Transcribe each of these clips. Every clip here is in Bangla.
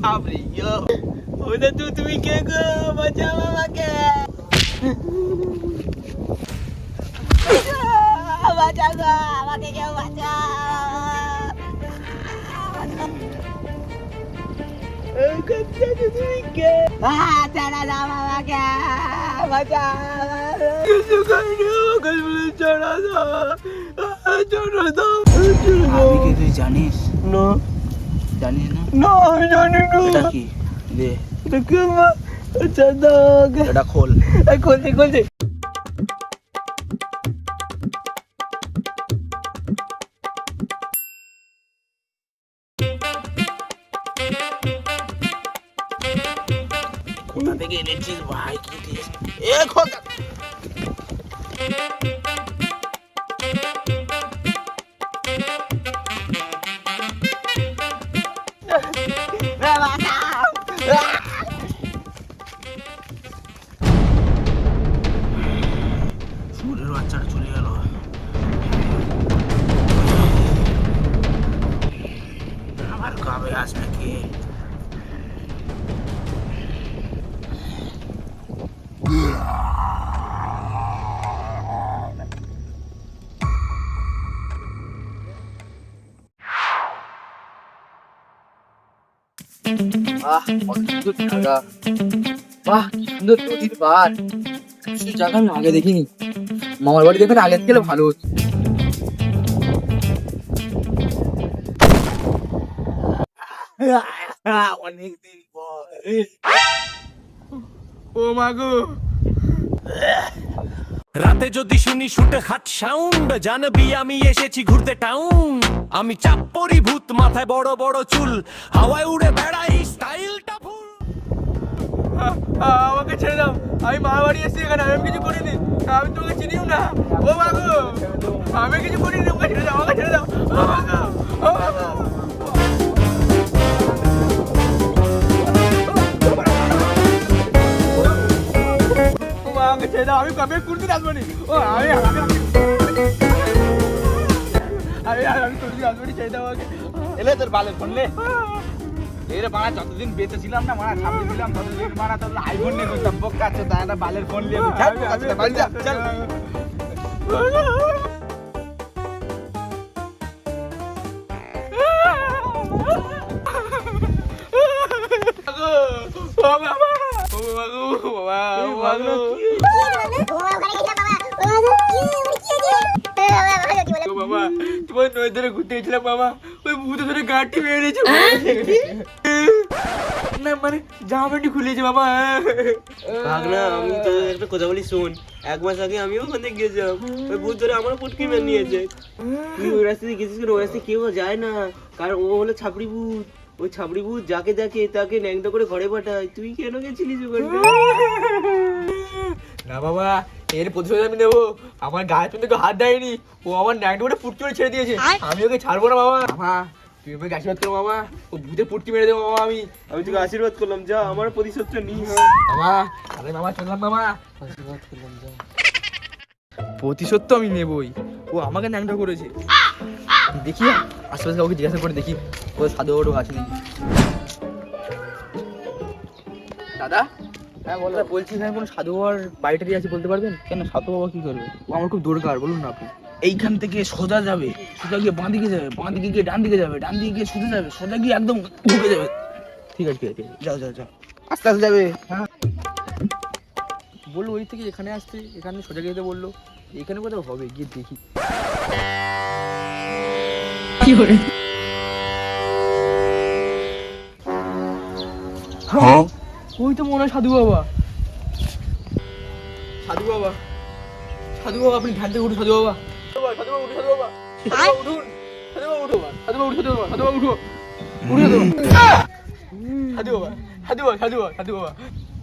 ছাবড়ি ওটা তুমি কে গো, বাঁচাও আমাকে, বাঁচাও গো, আমাকে কেউ বাঁচাও, তুমি কে? ছাড়া দাও আমাকে, বাঁচাও, কিছু করিনি আমাকে, ছাড়া দাও, ছাড়া দাও। আমি কি তুই জানিস? না জানিস না? না আমি জানি না। এটা কি? দে এটা কি মা? ছাড়া দাও আমাকে। এটা খোল। খুলছি খুলছি। কোথা থেকে এনেছিস ভাই? কি টেস্ট! এ খোকা সুরের বাচ্চাটা চলে গেল। আমার কবে আসবে কে? বাহ কত সুন্দর জায়গা, বাহ কি সুন্দর নদীর পাড়, সেই জায়গা আমি আগে দেখিনি। মামার বাড়ি দেখেন আগে গেলে ভালো হতো। অনেকদিন পর। ও মাগো, রাতে যদি শুনি শুটে হাত সাউন্ড, জানবি আমি এসেছি ঘুরতে টাউন। আমি চাপ পরি ভূত, মাথায় বড় বড় চুল, হাওয়ায় উড়ে বেড়াই স্টাইলটা ফুল। আমাকে ছেড়ে দাও, আমি মামার বাড়ি এসেছি এখানে, আমি কিছু করিনি, আমি তোমাকে চিনিও না। ও মাগো, আমি কিছু করিনি, আমাকে ছেড়ে দাও, আমাকে ছেড়ে দাও, ও মাগো, ও মাগো। আমাকে ছেড়ে দাও, আমি কবে কোনদিন আসবো নি। ও আমি কোনদিন আসবো নি, ছেড়ে দাও আমাকে। এলে তোর বালের ফোন লে। এরে মারা যতদিন বেঁচে ছিলাম না মারা সামনে ছিলাম ততদিন মারা তোর আইফোন নিয়ে ঘুরতাম। বোকা আছে তাই একটা বালের ফোন নিয়ে চল। তোমার নয় ধরে ঘুরতে গেছিলাম বাবা, ওই ভূতে ধরে গাঁটটি মেরেছে না, মানে জামা প্যান্ট খুলেছে বাবা। ভাগনা আমি তো একটা কথা বলি শোন, এক মাস আগে আমিও ওখানে গিয়েছিলাম, ওই ভূত ধরে আমারও পুটকি মেরে নিয়েছে। তুই ওই রাস্তা দিয়ে গেছিস, ওই রাস্তায় কেউ যায় না, কারণ ও হলো ছাপড়ি ভূত। ওই ছাপড়ি ভূত যাকে দেখে তাকে ন্যাংটা করে ঘরে পাঠায়। তুই কেন গেছিলিস ওখানটা? না বাবা, এর প্রতিশোধ আমি নেবো। আমার গায়ে তুমি তো হাত দেয়নি, ও আমার ন্যাংটা করে পুটকি মেরে ছেড়ে দিয়েছে, আমি ওকে ছাড়বো না বাবা। মামা তুমি আমাকে আশীর্বাদ করো মামা, ও ভূতে পুটকি মেরে দেবো মামা। আমি তোকে আশীর্বাদ করলাম, যা আমার প্রতিশোধটা নিস। মামা, আরে মামা চললাম মামা, আশীর্বাদ করলাম, যা। প্রতিশোধ তো আমি নেবই, ও আমাকে ন্যাংটা করেছে। দেখি আশেপাশে কাউকে জিজ্ঞাসা করে দেখি ও সাধু বাবারও আছে নাকি। দাদা, হ্যাঁ বলো। বলছি এখানে কোনো সাধু বাবার বাড়িটা দিয়ে আছে, বলতে পারবেন? কেন সাধু বাবা কি করবে? ও আমার খুব দরকার, বলুন না আপনি। এইখান থেকে সোজা যাবে, সোজা গিয়ে বাঁ দিকে যাবে, বাঁ দিকে গিয়ে ডান দিকে যাবে, ডান দিকে গিয়ে সোজা যাবে, সোজা গিয়ে একদম ঢুকে যাবে। ঠিক আছে ঠিক আছে, যাও যাও যাও, আস্তে আস্তে যাবে। হ্যাঁ বললো ওই থেকে এখানে আসতে, এখানে সোজা যেতে বললো, এখানে কোথাও হবে, গিয়ে দেখি। হ্যাঁ ওই তো মনে হয় সাধু বাবা। সাধু বাবা, সাধু বাবা আপনি ধ্যান থেকে উঠুন, সাধু বাবা, সাধু বাবা উঠুন, সাধু বাবা, উঠুন, সাধু বাবা উঠো, সাধু বাবা উঠো, সাধু বাবা, সাধু বাবা উঠো, সাধু বাবা, সাধু বাবা, সাধু বাবা, সাধু বাবা।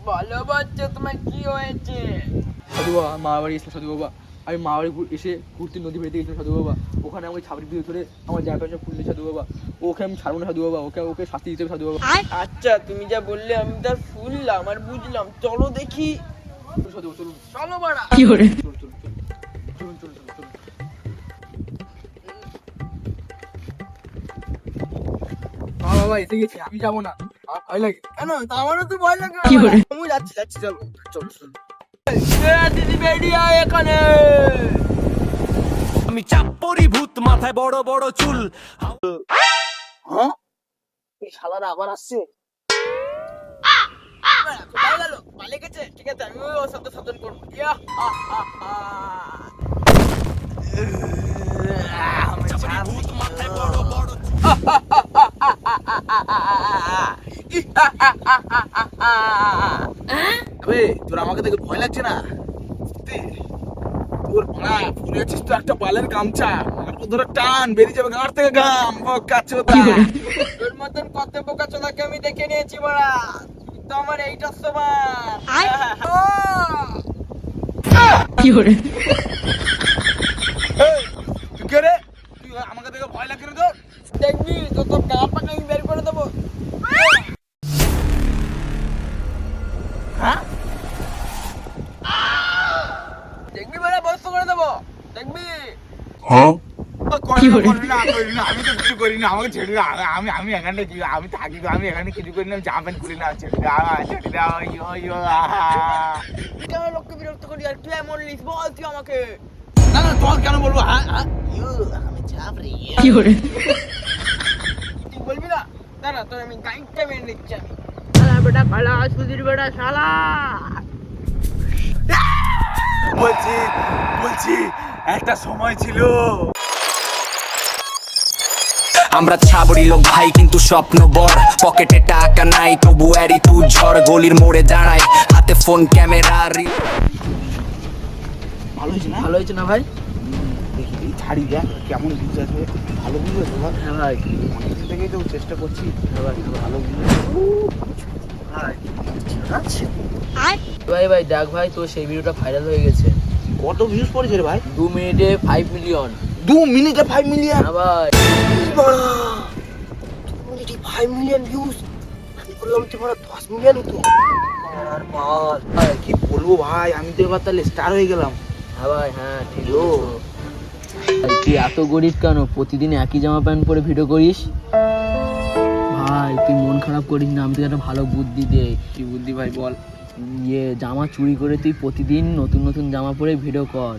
ভালো বাচ্চা, তোমার কি হয়েছে? সাধু বাবা, মা বাড়ি এসেছিলাম সাধু বাবা, আমি মা বাড়ি এসে ঘুরতে নদী বেড়িতে গেছিলাম সাধু বাবা, ওখানে আমাকে ছাবড়ি দিয়ে ধরে আমার জামা প্যান্ট খুললে সাধু বাবা, ওকে আমি ছাড়বো না সাধু বাবা, ওকে ওকে শাস্তি দিতে হবে সাধু বাবা। আচ্ছা তুমি যা বললে আমি তার শুনলাম আর বুঝলাম, চলো দেখি। সাধু বাবা চলুন, চলো বাড়া। চলুন চলুন চলুন চলুন চলুন চলুন চলুন। বাবা এসে গেছি, আমি যাবো না, ভয় লাগে কেন? তা আমারও তো ভয় লাগে। আমি যাচ্ছি চল চল চল। দিদি বেরিয়ে আয় এখানে। আমি চাপ্পরি ভূত মাথায় বড় বড় চুল হ্যাঁ এই শালারা আবার আসছে। কোথায় গেল? পালিয়ে গেছে। ঠিক আছে আমি ওর সাথে সাবধান করবো। ভূত মাথায় বড় বড় আবে তোর আমাকে দেখে ভয় লাগছে না? তোর ভাড়া ফুলেছিস তো একটা বালের গামছা, মারবো ধরে টান বেরিয়ে যাবে গাঁট থেকে ঘাম। কাছে তোর মতন কত বোকা চোদাকে আমি দেখে নিয়েছি বড়া। তো আমার এইটা সমান। তুই কে রে? তুই আমাকে দেখে ভয় লাগছে না তোর? দেখবি তো তোর গাঁ পাকা আমি বের করে দেবো। হ্যাঁ দেখবি বলে বস্ত করে দেবো। দেখবি করি না আমি তো কিছু করি না, আমাকে ছেড়ে দাও। আমি এখানে আমি থাকি তো, আমি এখানে কিছু করি না, আমি জামা প্যান্ট করি না। ছেড়ে দাও কেন লোককে বিরক্ত করি? আর তুই এমন লিস বল তুই আমাকে। না না তোর কেন বলবো? হ্যাঁ তুই বলবি না? দাঁড়া তোর আমি গাইডটা মেনে নিচ্ছি আমি। শালা বেটা শালা সুধীর বেটা শালা। বলছি একটা সময় ছিল আমরা ছাবড়ি লোক ভাই কিন্তু স্বপ্ন বড়, পকেটে টাকা নাই তবু এরি তু ঝড়, গলির মোড়ে দাঁড়ায় হাতে ফোন ক্যামেরা ভালো হয়েছে না? ভালো হয়েছে না ভাই? দেখি ছাড়ি দেখ কেমন ভিউজ আসবে। ভালো ভিউজ আছে ভাই। হ্যাঁ ভাই অনেকদিন থেকেই তো চেষ্টা করছি। ভালো ভিউজ ভাই ভাই দেখ ভাই তোর সেই ভিডিওটা ভাইরাল হয়ে গেছে। কত ভিউজ পড়েছে রে ভাই? 2 মিনিটে 5 মিলিয়ন। 2 মিনিটে 5 মিলিয়ন? হ্যাঁ ভাই 5 মিলিয়ন ভিউজ। আমি বললাম তো বড় 10 মিলিয়ন হতো। আর বল ভাই কি বলবো ভাই, আমি তো এবার তাহলে স্টার হয়ে গেলাম। হ্যাঁ ভাই হ্যাঁ ঠিক আছে। তুই এত গরিব কেন? প্রতিদিন একই জামা প্যান্ট পরে ভিডিও করিস? ভাই তুই মন খারাপ করিস না, আমি তোকে একটা ভালো বুদ্ধি দেই। কি বুদ্ধি ভাই বল? জামা চুরি করে তুই প্রতিদিন নতুন নতুন জামা পরে ভিডিও কর।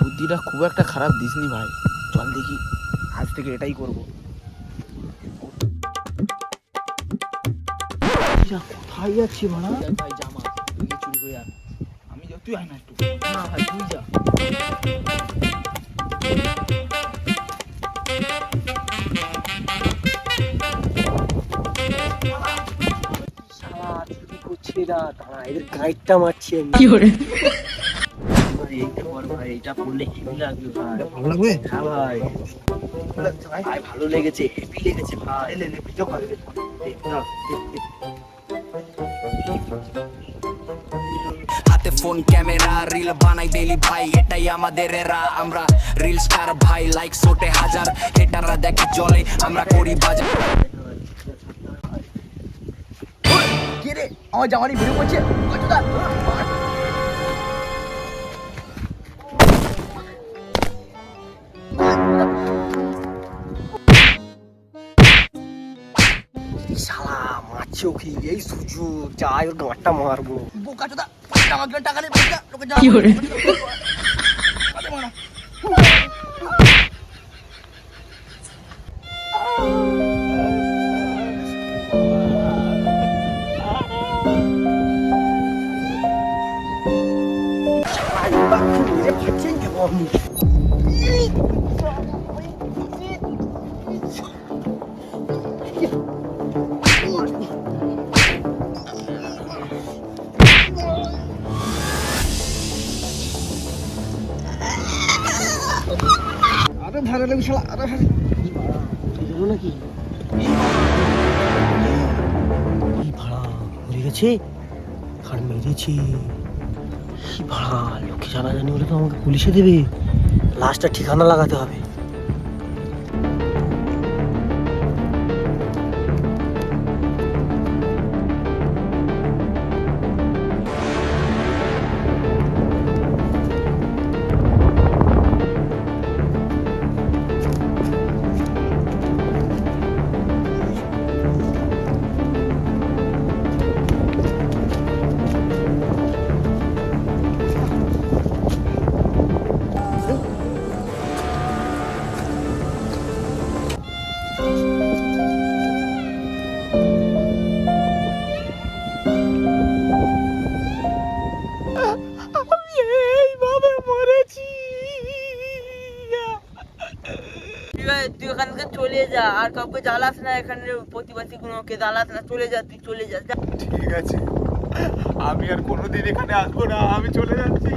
বুদ্ধিটা খুব একটা খারাপ দিসনি ভাই, চল দেখি আজ থেকে এটাই করবো। কোথায় যাচ্ছি ভাড়া? দেখ ভাই জামা তুই গিয়ে চুরি করে আন। আমি তুই আয় না একটু। না ভাই তুই যা। শালা চুরি করছে এরা, দাঁড়া এদের গাইডটা মারছি আমি। ভাই, এইটা কর ভাই, এইটা পড়লে হেভি লাগবে ভাই। ভালো লাগবে? হ্যাঁ ভাই ভাই ভালো লেগেছে, হেভি লেগেছে ভাই। ভিডিও করে হাতে ফোন ক্যামেরা রিল বানাই ডেলি ভাই, এটাই আমাদের এরা, আমরা রিল স্টার ভাই, লাইক সোটে হাজার, হেটাররা দেখে জলে আমরা করি বাজার। কি রে আমার জামানি ভিডিও করছে? কতটা শালা মারছে ওকে, এই সুযোগ যাই ওর গাঁটটা মারবো। বোকা চোদা আমাকে টাকা নেই বোকা লোকে যা। আরে ভালো লাগবে শালা, আরে ভালো নাকি এই ভাড়া হয়ে গেছে আর মেরেছি। কি ভাড়া, লোকে জানাজানি হলে তো আমাকে পুলিশে দেবে। লাস্টটা ঠিকানা লাগাতে হবে। যা, আর কাউকে জ্বালাস না, এখানে প্রতিবাসী গুলোকে জ্বালাস না, চলে যা, তুই চলে যা, যা। ঠিক আছে, আমি আর কোনোদিন এখানে আসবো না, আমি চলে যাচ্ছি।